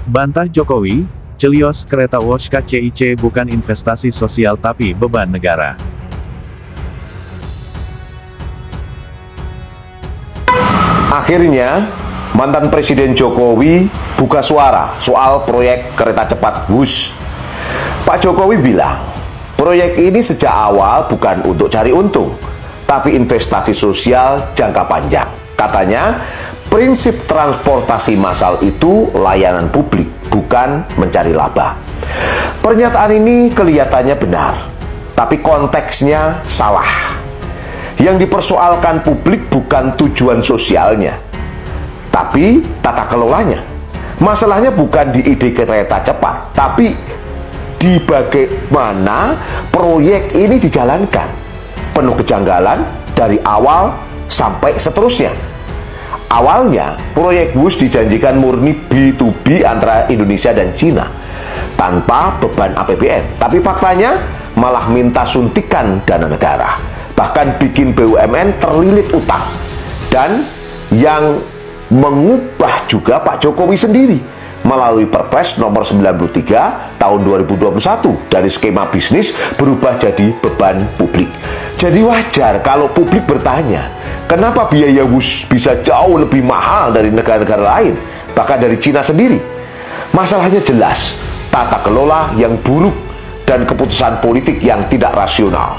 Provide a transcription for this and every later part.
Bantah Jokowi, Celios kereta Wosh KCIC bukan investasi sosial tapi beban negara. Akhirnya, mantan Presiden Jokowi buka suara soal proyek kereta cepat Wush. Pak Jokowi bilang, proyek ini sejak awal bukan untuk cari untung, tapi investasi sosial jangka panjang. Katanya, prinsip transportasi massal itu layanan publik, bukan mencari laba. Pernyataan ini kelihatannya benar, tapi konteksnya salah. Yang dipersoalkan publik bukan tujuan sosialnya, tapi tata kelolanya. Masalahnya bukan di ide kereta cepat, tapi di bagaimana proyek ini dijalankan. Penuh kejanggalan dari awal sampai seterusnya. Awalnya, proyek Wush dijanjikan murni B2B antara Indonesia dan Cina, tanpa beban APBN. Tapi faktanya malah minta suntikan dana negara. Bahkan bikin BUMN terlilit utang. Dan yang mengubah juga Pak Jokowi sendiri melalui Perpres nomor 93 tahun 2021 dari skema bisnis berubah jadi beban publik. Jadi wajar kalau publik bertanya, kenapa biaya Wush bisa jauh lebih mahal dari negara-negara lain, bahkan dari Cina sendiri? Masalahnya jelas, tata kelola yang buruk dan keputusan politik yang tidak rasional.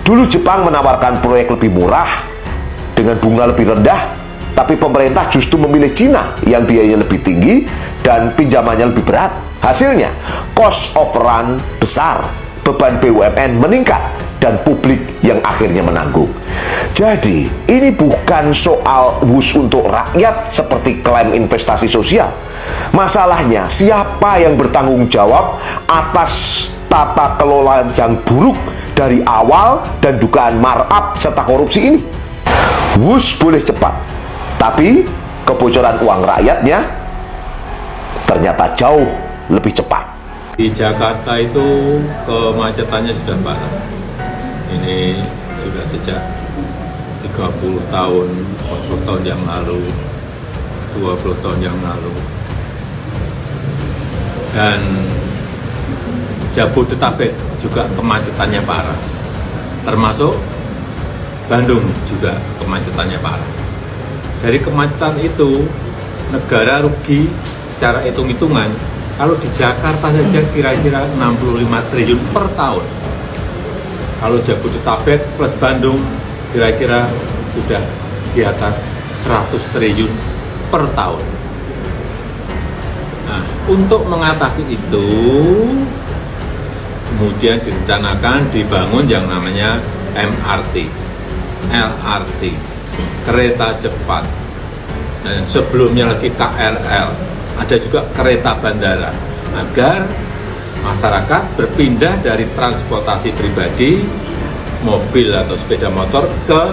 Dulu Jepang menawarkan proyek lebih murah dengan bunga lebih rendah, tapi pemerintah justru memilih Cina yang biayanya lebih tinggi dan pinjamannya lebih berat. Hasilnya, cost of run besar, beban BUMN meningkat, dan publik yang akhirnya menanggung. Jadi, ini bukan soal Wush untuk rakyat seperti klaim investasi sosial. Masalahnya, siapa yang bertanggung jawab atas tata kelola yang buruk dari awal dan dugaan markup serta korupsi ini? Wush boleh cepat, tapi kebocoran uang rakyatnya ternyata jauh lebih cepat. Di Jakarta itu kemacetannya sudah parah. Ini sudah sejak 30 tahun, 40 tahun yang lalu, 20 tahun yang lalu. Dan Jabodetabek juga kemacetannya parah. Termasuk Bandung juga kemacetannya parah. Dari kemacetan itu, negara rugi secara hitung-hitungan, kalau di Jakarta saja kira-kira 65 triliun per tahun. Kalau Jabodetabek plus Bandung, kira-kira sudah di atas 100 triliun per tahun. Nah, untuk mengatasi itu, kemudian direncanakan dibangun yang namanya MRT, LRT, kereta cepat, dan sebelumnya lagi KRL, ada juga kereta bandara, agar masyarakat berpindah dari transportasi pribadi, mobil atau sepeda motor ke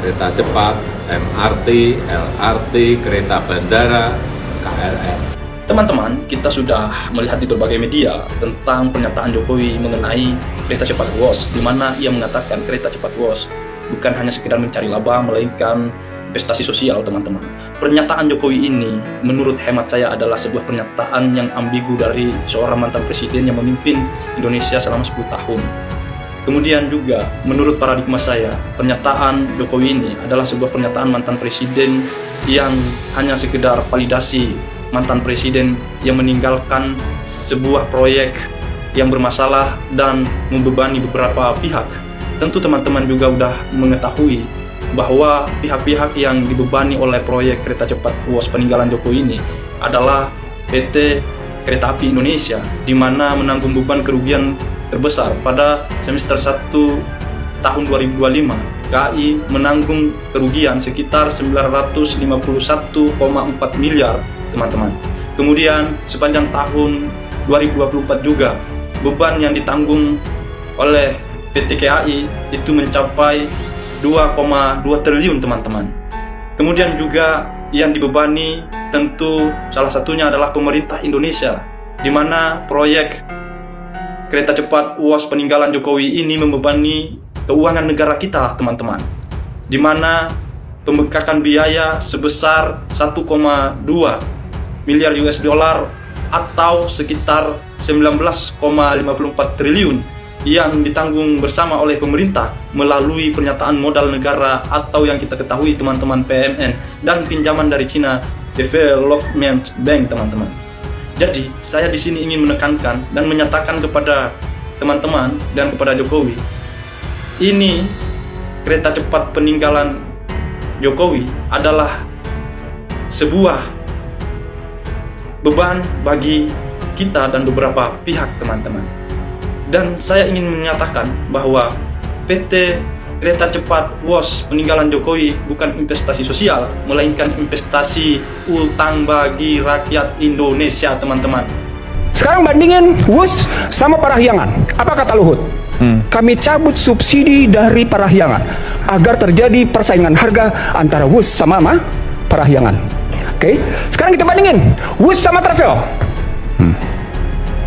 kereta cepat, MRT, LRT, kereta bandara, KRL. Teman-teman, kita sudah melihat di berbagai media tentang pernyataan Jokowi mengenai kereta cepat Wush, di mana ia mengatakan kereta cepat Wush bukan hanya sekedar mencari laba, melainkan investasi sosial, teman-teman. Pernyataan Jokowi ini, menurut hemat saya, adalah sebuah pernyataan yang ambigu dari seorang mantan presiden yang memimpin Indonesia selama 10 tahun. Kemudian juga, menurut paradigma saya, pernyataan Jokowi ini adalah sebuah pernyataan mantan presiden yang hanya sekedar validasi mantan presiden yang meninggalkan sebuah proyek yang bermasalah dan membebani beberapa pihak. Tentu teman-teman juga sudah mengetahui bahwa pihak-pihak yang dibebani oleh proyek kereta cepat Wush peninggalan Jokowi ini adalah PT Kereta Api Indonesia, di mana menanggung beban kerugian terbesar pada semester 1 tahun 2025. KAI menanggung kerugian sekitar 951,4 miliar, teman-teman. Kemudian sepanjang tahun 2024 juga beban yang ditanggung oleh PT KAI itu mencapai 2,2 triliun, teman-teman. Kemudian juga yang dibebani tentu salah satunya adalah pemerintah Indonesia, di mana proyek kereta cepat Wush peninggalan Jokowi ini membebani keuangan negara kita, teman-teman. Di mana pembengkakan biaya sebesar 1,2 miliar US dollar atau sekitar 19,54 triliun yang ditanggung bersama oleh pemerintah melalui pernyataan modal negara atau yang kita ketahui teman-teman PMN dan pinjaman dari China Development Bank, teman-teman. Jadi, saya di sini ingin menekankan dan menyatakan kepada teman-teman dan kepada Jokowi, ini kereta cepat peninggalan Jokowi adalah sebuah beban bagi kita dan beberapa pihak, teman-teman. Dan saya ingin menyatakan bahwa PT Kereta Cepat WOS peninggalan Jokowi bukan investasi sosial, melainkan investasi utang bagi rakyat Indonesia, teman-teman. Sekarang bandingin WUS sama Parahyangan. Apa kata Luhut? Kami cabut subsidi dari Parahyangan agar terjadi persaingan harga antara WUS sama Parahyangan. Oke, sekarang kita bandingin WUS sama Travel.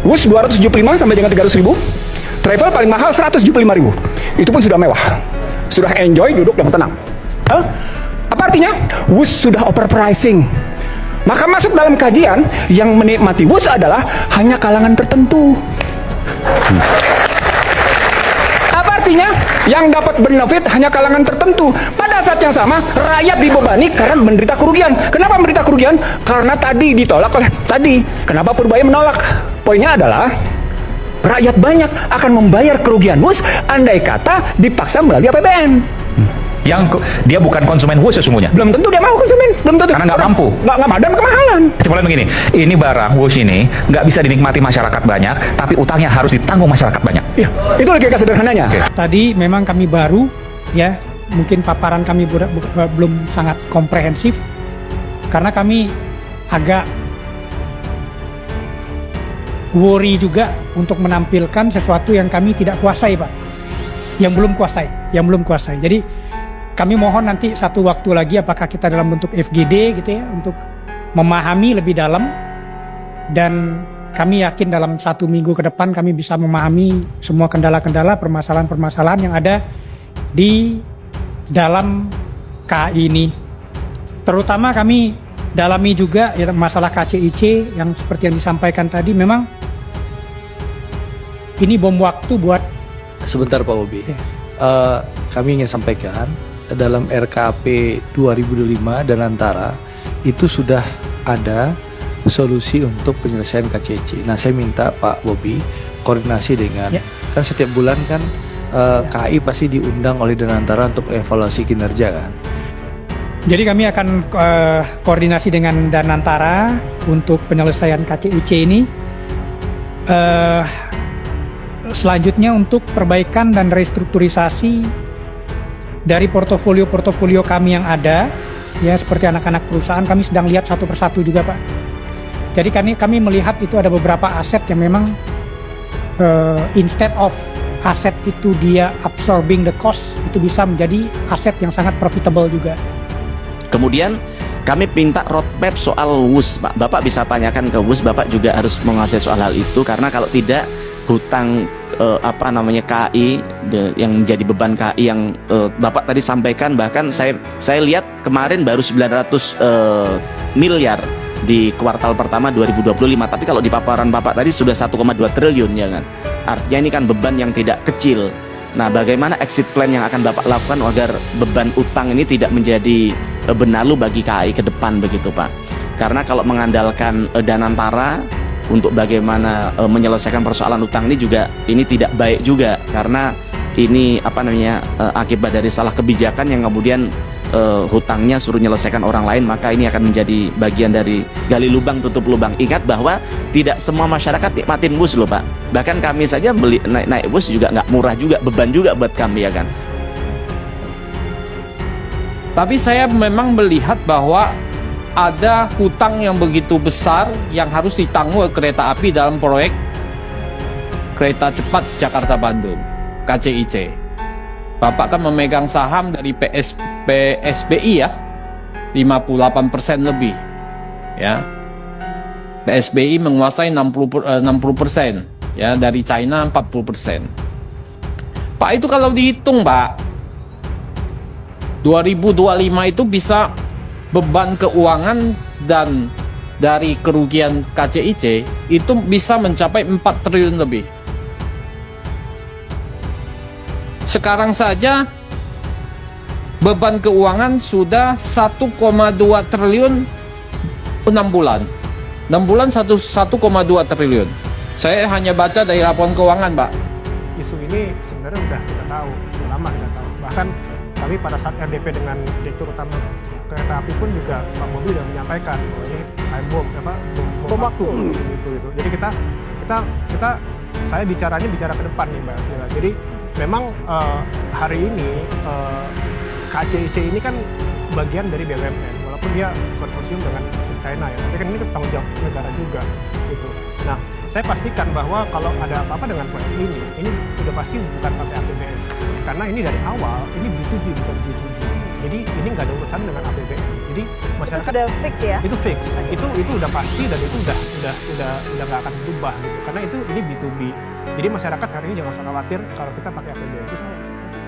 WUS 275 sampai dengan 300.000, Travel paling mahal 175.000. Itu pun sudah mewah, sudah enjoy, duduk dan tenang. Apa artinya? WUS sudah overpricing. Maka masuk dalam kajian yang menikmati WUS adalah hanya kalangan tertentu. Apa artinya? Yang dapat benefit hanya kalangan tertentu. Pada saat yang sama, rakyat dibebani karena menderita kerugian. Kenapa menderita kerugian? Karena tadi ditolak oleh tadi. Kenapa Purbaya menolak? Poinnya adalah rakyat banyak akan membayar kerugian WUS andai kata dipaksa melalui APBN. Yang dia bukan konsumen WUS sesungguhnya. Belum tentu dia mau konsumen, belum tentu. Karena nggak mampu. Nggak dan kemahalan. Simpelnya begini, ini barang WUS ini nggak bisa dinikmati masyarakat banyak, tapi utangnya harus ditanggung masyarakat banyak. Ya, itu logika sederhananya. Okay. Tadi memang kami baru, ya, mungkin paparan kami belum sangat komprehensif, karena kami agak worry juga untuk menampilkan sesuatu yang kami tidak kuasai, Pak. Yang belum kuasai. Jadi kami mohon nanti satu waktu lagi apakah kita dalam bentuk FGD gitu ya, untuk memahami lebih dalam, dan kami yakin dalam 1 minggu ke depan kami bisa memahami semua kendala-kendala, permasalahan-permasalahan yang ada di dalam KAI ini. Terutama kami dalami juga ya, masalah KCIC yang seperti yang disampaikan tadi. Memang ini bom waktu buat. Sebentar Pak Bobi, kami ingin sampaikan dalam RKP 2025 dan antara itu sudah ada solusi untuk penyelesaian KCIC. Nah, saya minta Pak Bobi koordinasi dengan, kan setiap bulan kan KAI pasti diundang oleh Danantara untuk evaluasi kinerja kan. Jadi kami akan koordinasi dengan Danantara untuk penyelesaian KCIC ini. Selanjutnya untuk perbaikan dan restrukturisasi dari portofolio kami yang ada, ya seperti anak-anak perusahaan kami sedang lihat satu persatu juga, Pak. Jadi kami melihat itu ada beberapa aset yang memang instead of aset itu dia absorbing the cost, itu bisa menjadi aset yang sangat profitable juga. Kemudian kami minta roadmap soal WUS, Pak. Bapak bisa tanyakan ke WUS, Bapak juga harus menguasai soal hal itu, karena kalau tidak hutang KAI yang menjadi beban KAI yang Bapak tadi sampaikan, bahkan saya lihat kemarin baru 900 miliar di kuartal pertama 2025, tapi kalau di paparan Bapak tadi sudah 1,2 triliun ya kan. Artinya ini kan beban yang tidak kecil. Nah, bagaimana exit plan yang akan Bapak lakukan agar beban utang ini tidak menjadi benalu bagi KAI ke depan begitu, Pak? Karena kalau mengandalkan Danantara untuk bagaimana menyelesaikan persoalan utang ini juga ini tidak baik juga, karena ini akibat dari salah kebijakan yang kemudian hutangnya suruh menyelesaikan orang lain, maka ini akan menjadi bagian dari gali lubang tutup lubang. Ingat bahwa tidak semua masyarakat nikmatin WUS loh, Pak. Bahkan kami saja beli naik WUS juga nggak murah juga, beban juga buat kami ya kan. Tapi saya memang melihat bahwa ada hutang yang begitu besar yang harus ditanggung kereta api dalam proyek kereta cepat Jakarta-Bandung, KCIC. Bapak kan memegang saham dari PSBI ya, 58% lebih. Ya. PSBI menguasai 60%, ya, dari China 40%. Pak, itu kalau dihitung, Pak, 2025 itu bisa beban keuangan dan dari kerugian KCIC itu bisa mencapai 4 triliun lebih. Sekarang saja beban keuangan sudah 1,2 triliun 6 bulan. 6 bulan 1,2 triliun. Saya hanya baca dari laporan keuangan, Pak. Isu ini sebenarnya udah kita tahu, udah lama kita tahu. Bahkan kami pada saat RDP dengan Direktur Utama Kereta Api pun juga Pak Bobi sudah menyampaikan bahwa ini time bomb, bom waktu gitu. Jadi saya bicara ke depan nih Mbak Vila. Jadi memang hari ini KCIC ini kan bagian dari BUMN, walaupun dia konsorsium dengan China ya, tapi kan ini tanggung jawab negara juga gitu. Nah, saya pastikan bahwa kalau ada apa-apa dengan proyek ini sudah pasti bukan pakai APBN, karena ini dari awal ini B2B bukan B2G. Jadi ini nggak ada urusan dengan APBN. Jadi masyarakat itu sudah fix ya? Itu fix. Itu udah pasti dan itu udah nggak akan berubah gitu. Karena ini B2B. Jadi masyarakat hari ini jangan usah khawatir kalau kita pakai APBN. Terus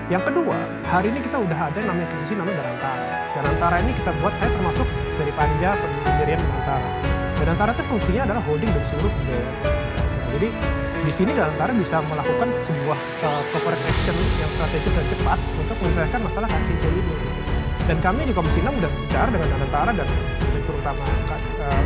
yang kedua, hari ini kita udah ada namanya institusi namanya Danantara. Danantara ini kita buat, saya termasuk dari panja pendirian Danantara. Danantara itu fungsinya adalah holding dari seluruh BUMN. Jadi di sini Danantara bisa melakukan sebuah corporate action yang strategis dan cepat untuk menyelesaikan masalah KCIC ini. Dan kami di Komisi 6 sudah bicara dengan Danantara dan Direktur Utama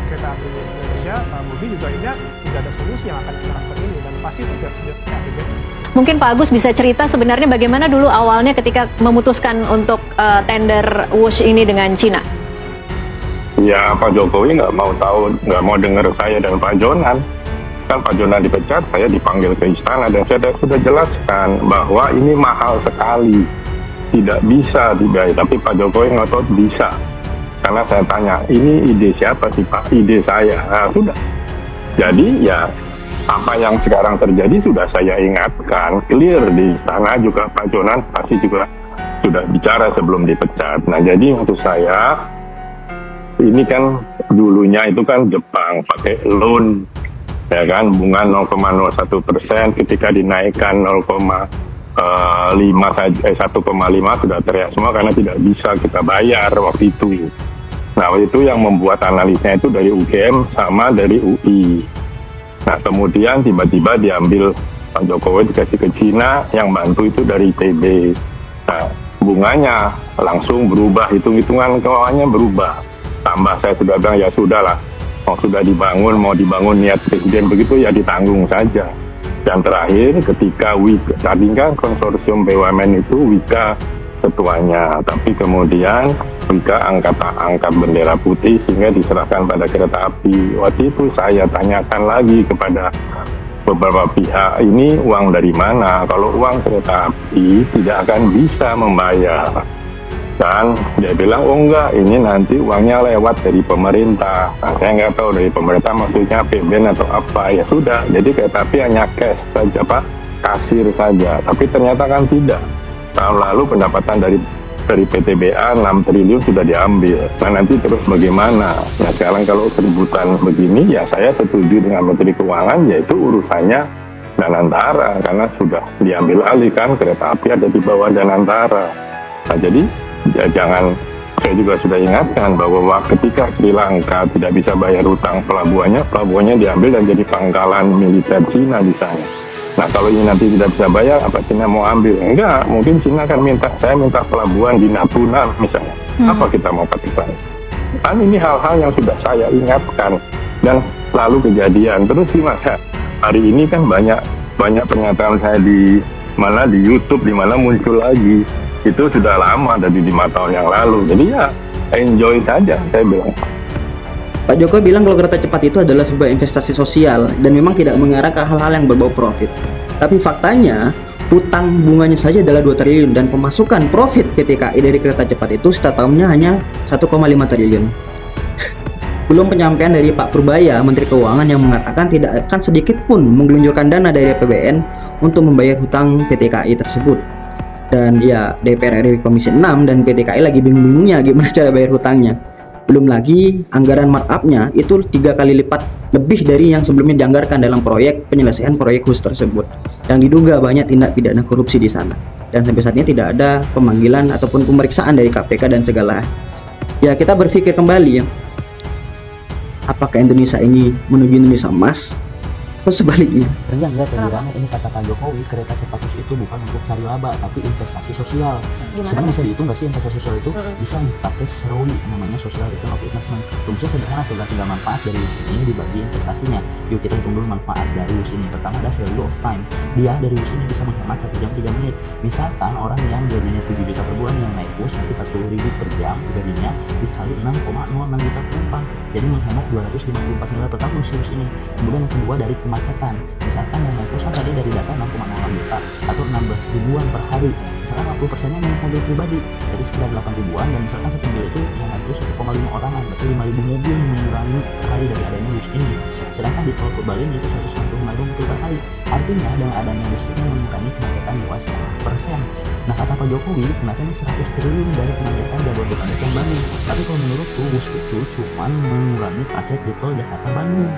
Kereta Api Indonesia, Pak Bobi juga ini sudah ada solusi yang akan kita lakukan ini dan pasti itu sudah APBN. Mungkin Pak Agus bisa cerita sebenarnya bagaimana dulu awalnya ketika memutuskan untuk tender WUSH ini dengan Cina? Ya Pak Jokowi nggak mau tahu, nggak mau dengar saya dan Pak Jonan. Kan Pak Jonan dipecat, saya dipanggil ke istana dan saya sudah jelaskan bahwa ini mahal sekali, tidak bisa dibayar. Tapi Pak Jokowi ngotot bisa, karena saya tanya, ini ide siapa sih Pak? Ide saya. Nah, sudah. Jadi ya apa yang sekarang terjadi sudah saya ingatkan, clear di istana juga Pak Jonan pasti juga sudah bicara sebelum dipecat. Nah jadi maksud saya, ini kan dulunya itu kan Jepang pakai loan, ya kan, bunga 0,01%, ketika dinaikkan 1,5 sudah teriak semua karena tidak bisa kita bayar waktu itu. Nah itu yang membuat analisnya itu dari UGM sama dari UI. Nah kemudian tiba-tiba diambil Pak Jokowi dikasih ke Cina, yang bantu itu dari ITB. Nah bunganya langsung berubah, hitung-hitungan keuangannya berubah. Tambah saya sudah bilang ya sudahlah, sudah dibangun, mau dibangun niat presiden begitu ya ditanggung saja. Dan terakhir ketika Wika, tadi kan konsorsium BUMN itu Wika ketuanya, tapi kemudian Wika angkat bendera putih sehingga diserahkan pada kereta api. Waktu itu saya tanyakan lagi kepada beberapa pihak, ini uang dari mana? Kalau uang kereta api tidak akan bisa membayar. Dan dia bilang, oh enggak, ini nanti uangnya lewat dari pemerintah. Nah, saya nggak tahu dari pemerintah maksudnya APBN atau apa. Ya sudah, jadi kereta api hanya cash saja Pak, kasir saja. Tapi ternyata kan tidak. Tahun lalu pendapatan dari PTBA 6 triliun sudah diambil. Nah nanti terus bagaimana? Nah sekarang kalau keributan begini, ya saya setuju dengan Menteri Keuangan, yaitu urusannya Danantara, karena sudah diambil alih kan, kereta api ada di bawah Danantara. Nah jadi ya jangan, saya juga sudah ingatkan bahwa ketika Sri Lanka tidak bisa bayar utang pelabuhannya diambil dan jadi pangkalan militer Cina di sana. Nah kalau ini nanti tidak bisa bayar, apa Cina mau ambil? Enggak, mungkin Cina akan saya minta pelabuhan di Natuna misalnya. Apa kita mau katakan? Kan ini hal-hal yang sudah saya ingatkan dan lalu kejadian. Terus gimana? Hari ini kan banyak pernyataan saya di YouTube, di mana muncul lagi. Itu sudah lama, dari 5 tahun yang lalu. Jadi ya enjoy saja, saya bilang. Pak Jokowi bilang kalau kereta cepat itu adalah sebuah investasi sosial dan memang tidak mengarah ke hal-hal yang berbau profit. Tapi faktanya, hutang bunganya saja adalah 2 triliun dan pemasukan profit PT KAI dari kereta cepat itu setiap tahunnya hanya 1,5 triliun. Belum penyampaian dari Pak Purbaya, Menteri Keuangan, yang mengatakan tidak akan sedikit pun menggelontorkan dana dari APBN untuk membayar hutang PT KAI tersebut. Dan ya, DPR RI Komisi 6 dan PT KAI lagi bingung-bingungnya gimana cara bayar hutangnya. Belum lagi anggaran markup-nya itu 3 kali lipat lebih dari yang sebelumnya dianggarkan dalam proyek penyelesaian proyek WUSH tersebut, yang diduga banyak tindak pidana korupsi di sana. dan sampai saat ini tidak ada pemanggilan ataupun pemeriksaan dari KPK dan segala. Ya, kita berpikir kembali ya, apakah Indonesia ini menuju Indonesia emas atau sebaliknya? Enggak terbilang ini kata Pak Jokowi, kereta cepat bus itu bukan untuk cari laba tapi investasi sosial. Sebenarnya bisa dihitung nggak sih investasi sosial itu? Bisa dipakai SROI, namanya social return of investment. Rumusnya sederhana, segala manfaat dari WUS ini dibagi investasinya. Yuk kita hitung dulu manfaat dari WUS ini. Pertama ada value of time. Dia dari WUS ini bisa menghemat 1 jam 3 menit. Misalkan orang yang gajinya 7 juta per bulan yang naik WUS nanti 40.000 per jam gajinya dikali 6,06 juta penumpang. Jadi menghemat 254 miliar per tahun WUS ini. Kemudian yang kedua dari kemacetan. Misalkan yang naik WUS tadi dari data 6,6 juta atau 16 ribuan per hari. Misalkan 40%-nya naik mobil pribadi, jadi sekitar 8 ribuan, dan misalkan satu mobil itu yang naik WUS 1,5 orangan, berarti 5.000 mobil mengurangi per hari dari adanya WUS ini. Sedangkan di tol Purbalingga itu 195 mobil per hari. Artinya dengan adanya WUS ini mengurangi kemacetan luas 1%. Nah kata Pak Jokowi, kenapa ini 100 triliun dari kemacetan Jabodetabek dan Bandung? Tapi kalau menurutku WUS itu cuma mengurangi macet di tol Jakarta Bandung,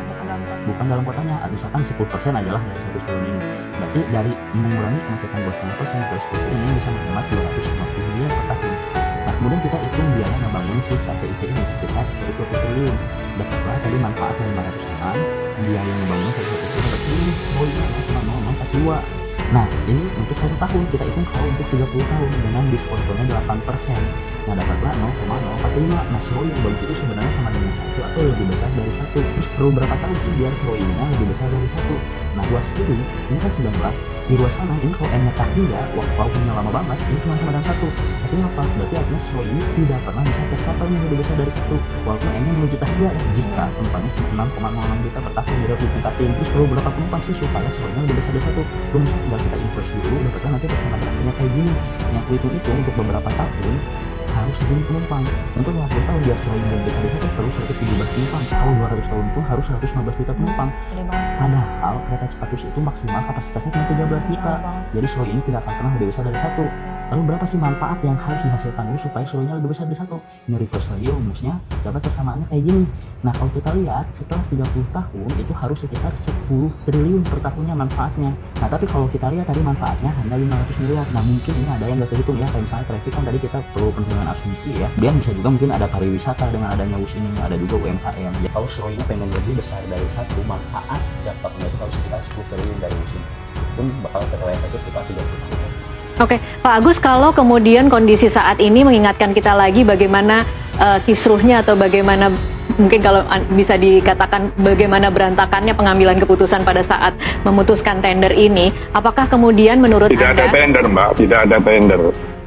bukan dalam kotanya. Misalkan 10% aja lah dari 100 triliun ini. Berarti dari mengurangi kemacetan 2,5% plus 10 ini bisa menghemat 250 miliar per tahun. Nah kemudian kita hitung biaya ngebangun si KCIC ini sekitar 120 triliun. Dapatlah tadi manfaatnya 500-an, biaya ngebangun 120 triliun, berarti ini semuanya cuma 0,42. Nah ini untuk 1 tahun, kita hitung kalau untuk 30 tahun dengan diskonnya 8%. Nah dapatlah 0,045. Nah SROI yang bagus itu sebenarnya sama dengan 1 atau lebih besar dari 1. Terus perlu berapa tahun sih biar SROI-nya lebih besar dari 1? Nah ruas kiri ini kan 19, di ruas kanan ini kalau N-nya tak hingga, waktunya lama banget, ini cuma sama dengan 1. Artinya apa? Berarti artinya SROI ini tidak pernah bisa tercapai yang lebih besar dari 1. Walaupun N-nya menuju tak hingga, jika penumpangnya cuma 6,06 juta per tahun, jadi harus ditingkatin. Terus perlu berapa penumpang sih supaya SROI-nya lebih besar dari 1? Rumusnya tinggal kita inverse dulu, dapatkan nanti persamaan terakhirnya kayak gini. Yang aku hitung itu untuk beberapa tahun harus 1.000 penumpang. Untuk 50 tahun dia SROI yang besar dari 1 perlu 117 penumpang. Kalau 200 tahun pun harus 115 juta penumpang. Padahal kereta cepat WUS itu maksimal kapasitasnya cuma 13 juta. Jadi SROI ini tidak akan pernah lebih besar dari 1. Lalu berapa sih manfaat yang harus dihasilkan WUS supaya SROI-nya lebih besar dari 1? Ini reverse lagi rumusnya, dapat persamaannya kayak gini. Nah kalau kita lihat setelah 30 tahun itu harus sekitar 10 triliun per tahunnya manfaatnya. Nah tapi kalau kita lihat tadi manfaatnya hanya 500 miliar. Nah mungkin ini ada yang gak terhitung ya, kayak misalnya traffic kan tadi kita perlu perhitungan asumsi ya. Dan bisa juga mungkin ada pariwisata dengan adanya WUS ini, ada juga UMKM. Jadi kalau SROI-nya pengen lebih besar dari 1, manfaat dampaknya itu harus sekitar 10 triliun dari WUS ini. Pun bakal terrealisasi sekitar 30 tahun. Oke, Pak Agus, kalau kemudian kondisi saat ini mengingatkan kita lagi bagaimana kisruhnya atau bagaimana mungkin kalau bisa dikatakan bagaimana berantakannya pengambilan keputusan pada saat memutuskan tender ini, apakah kemudian menurut Anda... Tidak ada tender, Mbak, tidak ada tender.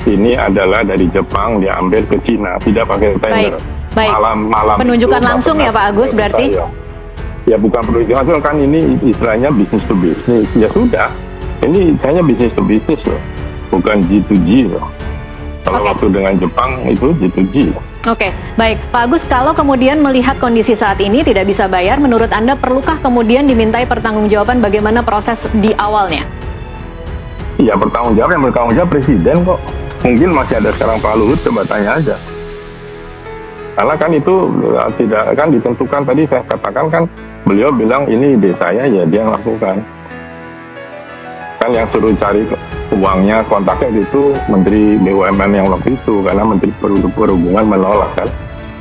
Ini adalah dari Jepang diambil ke Cina, tidak pakai tender. Baik. Malam penunjukan langsung ya Pak Agus berarti? Ya bukan penunjukan langsung, kan ini istilahnya bisnis to bisnis. Ya sudah, ini hanya bisnis to bisnis loh. Bukan G2G loh. Kalau waktu dengan Jepang itu G2G. Oke, baik. Pak Agus, kalau kemudian melihat kondisi saat ini tidak bisa bayar, menurut Anda perlukah kemudian dimintai pertanggungjawaban bagaimana proses di awalnya? Iya, yang bertanggung jawab Presiden kok. Mungkin masih ada sekarang Pak Luhut, coba tanya aja. Karena kan itu tidak kan ditentukan, tadi saya katakan kan beliau bilang ini ide saya, ya dia yang lakukan. Kan yang suruh cari uangnya, kontaknya itu Menteri BUMN yang waktu itu, karena Menteri Perhubungan menolak kan.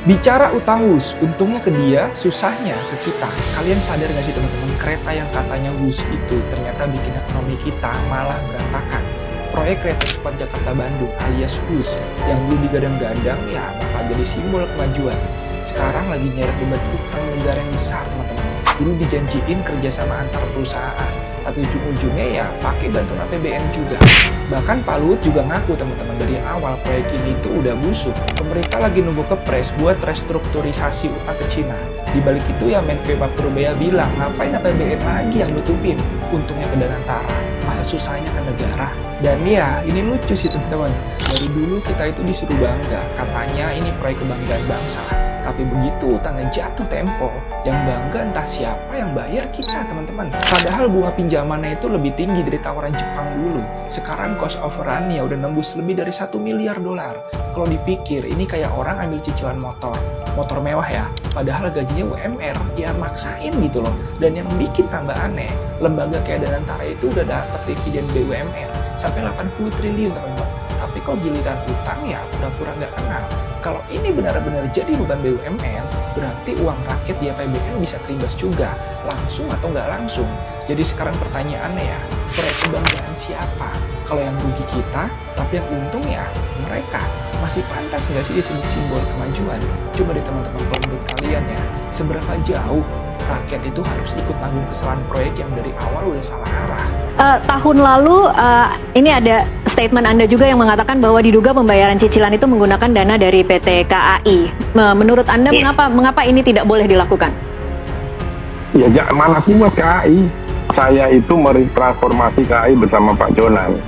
Bicara utang WUS, untungnya ke dia, susahnya ke kita. Kalian sadar gak sih teman-teman, kereta yang katanya WUS itu ternyata bikin ekonomi kita malah berantakan. Proyek kereta cepat Jakarta-Bandung alias WUS yang dulu digadang-gadang ya bakal jadi simbol kemajuan. Sekarang lagi nyeret beban utang negara yang besar teman-teman. Dulu dijanjiin kerjasama antar perusahaan, tapi ujung-ujungnya ya pakai bantuan APBN juga. Bahkan Pak Luhut juga ngaku teman-teman dari awal proyek ini tuh udah busuk. Pemerintah lagi nunggu kepres buat restrukturisasi utang ke Cina. Di balik itu ya Menko Pak Purubaya bilang ngapain APBN lagi yang nutupin? Untungnya ke Danantara, masa susahnya ke negara. Dan ya ini lucu sih teman-teman. Dari dulu kita itu disuruh bangga, katanya ini proyek kebanggaan bangsa. Tapi begitu utangnya jatuh tempo, yang bangga entah siapa yang bayar kita teman-teman. Padahal bunga pinjamannya itu lebih tinggi dari tawaran Jepang dulu. Sekarang cost of run-nya udah nembus lebih dari 1 miliar dolar. Kalau dipikir ini kayak orang ambil cicilan motor mewah ya. Padahal gajinya UMR, ya maksain gitu loh. Dan yang bikin tambah aneh, lembaga kayak Danantara itu udah dapat dividen BUMN. sampai 80 triliun teman-teman. Tapi kok giliran utang ya pura-pura nggak kenal. Kalau ini benar-benar jadi beban BUMN, berarti uang rakyat di APBN bisa terimbas juga, langsung atau nggak langsung. Jadi sekarang pertanyaannya ya, proyek kebanggaan siapa? Kalau yang rugi kita, tapi yang untung ya mereka. Masih pantas nggak sih disebut simbol kemajuan? Coba deh teman-teman, kalau menurut kalian ya, seberapa jauh rakyat itu harus ikut tanggung kesalahan proyek yang dari awal udah salah arah? Tahun lalu ini ada statement Anda juga yang mengatakan bahwa diduga pembayaran cicilan itu menggunakan dana dari PT KAI. Menurut Anda mengapa ini tidak boleh dilakukan? Ya mana kuat KAI. Saya itu meretransformasi KAI bersama Pak Jonan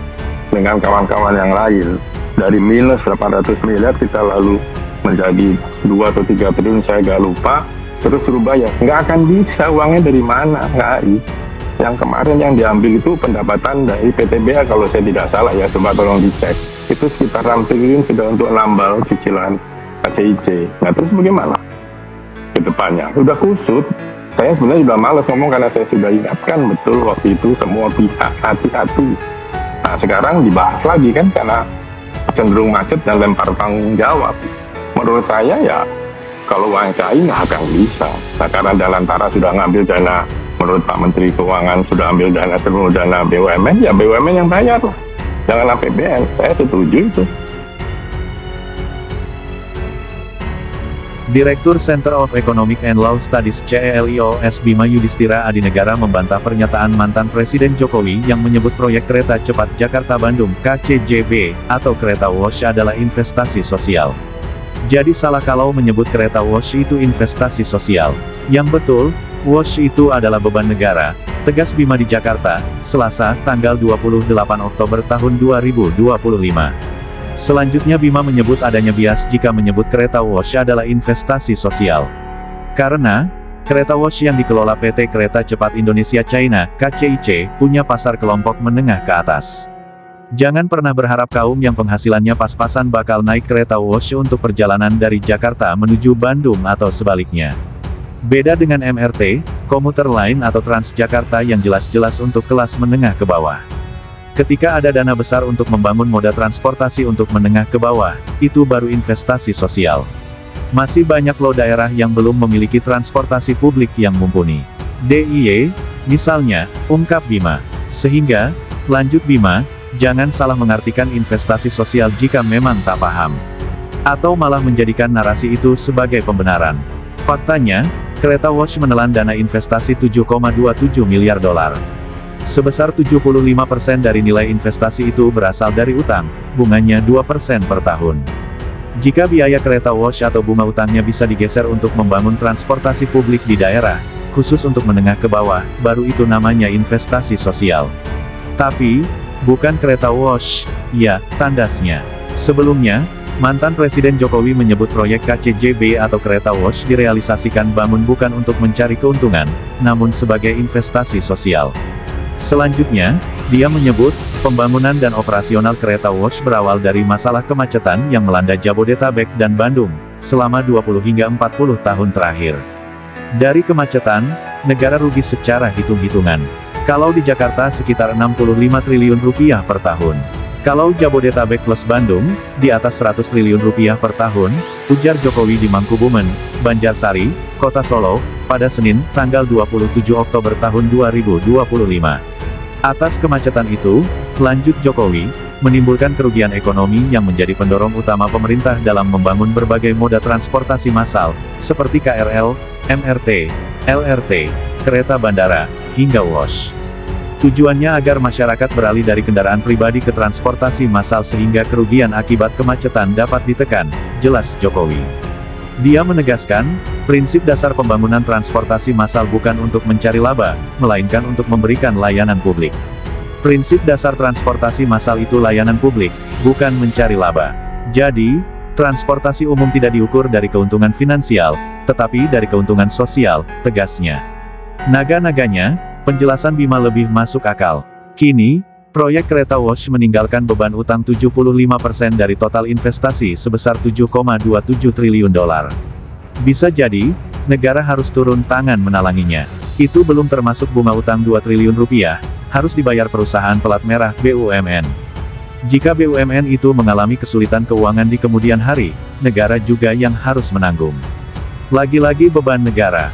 dengan kawan-kawan yang lain. Dari minus 800 miliar kita lalu menjadi 2 atau 3 triliun, saya nggak lupa. Terus suruh bayar, nggak akan bisa. Uangnya dari mana? KAI. Yang kemarin yang diambil itu pendapatan dari PTBA kalau saya tidak salah ya, coba tolong dicek. Itu sekitar 6 triliun sudah untuk nambal cicilan KCIC. Nah terus bagaimana ke depannya? Udah kusut. Saya sebenarnya sudah malas ngomong karena saya sudah ingatkan betul waktu itu semua pihak hati-hati. Nah sekarang dibahas lagi kan karena cenderung macet dan lempar tanggung jawab. Menurut saya ya kalau uang KAI nggak akan bisa. Nah karena Dalantara sudah ngambil dana, menurut Pak Menteri Keuangan sudah ambil dana seluruh dana BUMN, ya BUMN yang bayar. Jangan APBN, saya setuju itu. Direktur Center of Economic and Law Studies CELIOS Bima Yudhistira Adinegara membantah pernyataan mantan Presiden Jokowi yang menyebut proyek kereta cepat Jakarta-Bandung (KCJB) atau kereta WOS adalah investasi sosial. Jadi salah kalau menyebut kereta WOS itu investasi sosial. Yang betul, WOS itu adalah beban negara, tegas Bima di Jakarta, Selasa, tanggal 28 Oktober tahun 2025. Selanjutnya Bima menyebut adanya bias jika menyebut kereta WOS adalah investasi sosial. Karena, kereta WOS yang dikelola PT Kereta Cepat Indonesia China, KCIC, punya pasar kelompok menengah ke atas. Jangan pernah berharap kaum yang penghasilannya pas-pasan bakal naik kereta WOS untuk perjalanan dari Jakarta menuju Bandung atau sebaliknya. Beda dengan MRT, komuter lain atau Transjakarta yang jelas-jelas untuk kelas menengah ke bawah. Ketika ada dana besar untuk membangun moda transportasi untuk menengah ke bawah, itu baru investasi sosial. Masih banyak loh daerah yang belum memiliki transportasi publik yang mumpuni. DIY, misalnya, ungkap Bima. Sehingga, lanjut Bima, jangan salah mengartikan investasi sosial jika memang tak paham. Atau malah menjadikan narasi itu sebagai pembenaran. Faktanya, kereta WOS menelan dana investasi 7,27 miliar dolar. Sebesar 75% dari nilai investasi itu berasal dari utang, bunganya 2% per tahun. Jika biaya kereta WOS atau bunga utangnya bisa digeser untuk membangun transportasi publik di daerah, khusus untuk menengah ke bawah, baru itu namanya investasi sosial. Tapi, bukan kereta WOS, ya, tandasnya. Sebelumnya, mantan Presiden Jokowi menyebut proyek KCJB atau kereta WOS direalisasikan bangun bukan untuk mencari keuntungan, namun sebagai investasi sosial. Selanjutnya, dia menyebut, pembangunan dan operasional kereta WOS berawal dari masalah kemacetan yang melanda Jabodetabek dan Bandung, selama 20 hingga 40 tahun terakhir. Dari kemacetan, negara rugi secara hitung-hitungan. Kalau di Jakarta sekitar 65 triliun rupiah per tahun. Kalau Jabodetabek plus Bandung, di atas 100 triliun rupiah per tahun, ujar Jokowi di Mangkubumen, Banjarsari, Kota Solo, pada Senin, tanggal 27 Oktober tahun 2025. Atas kemacetan itu, lanjut Jokowi, menimbulkan kerugian ekonomi yang menjadi pendorong utama pemerintah dalam membangun berbagai moda transportasi massal, seperti KRL, MRT, LRT, kereta bandara, hingga WOS. Tujuannya agar masyarakat beralih dari kendaraan pribadi ke transportasi massal sehingga kerugian akibat kemacetan dapat ditekan, jelas Jokowi. Dia menegaskan, prinsip dasar pembangunan transportasi massal bukan untuk mencari laba, melainkan untuk memberikan layanan publik. Prinsip dasar transportasi massal itu layanan publik, bukan mencari laba. Jadi, transportasi umum tidak diukur dari keuntungan finansial, tetapi dari keuntungan sosial, tegasnya. Naga-naganya, penjelasan Bima lebih masuk akal. Kini, proyek kereta WOS meninggalkan beban utang 75% dari total investasi sebesar 7,27 triliun dolar. Bisa jadi, negara harus turun tangan menalanginya. Itu belum termasuk bunga utang 2 triliun rupiah, harus dibayar perusahaan pelat merah BUMN. Jika BUMN itu mengalami kesulitan keuangan di kemudian hari, negara juga yang harus menanggung. Lagi-lagi beban negara.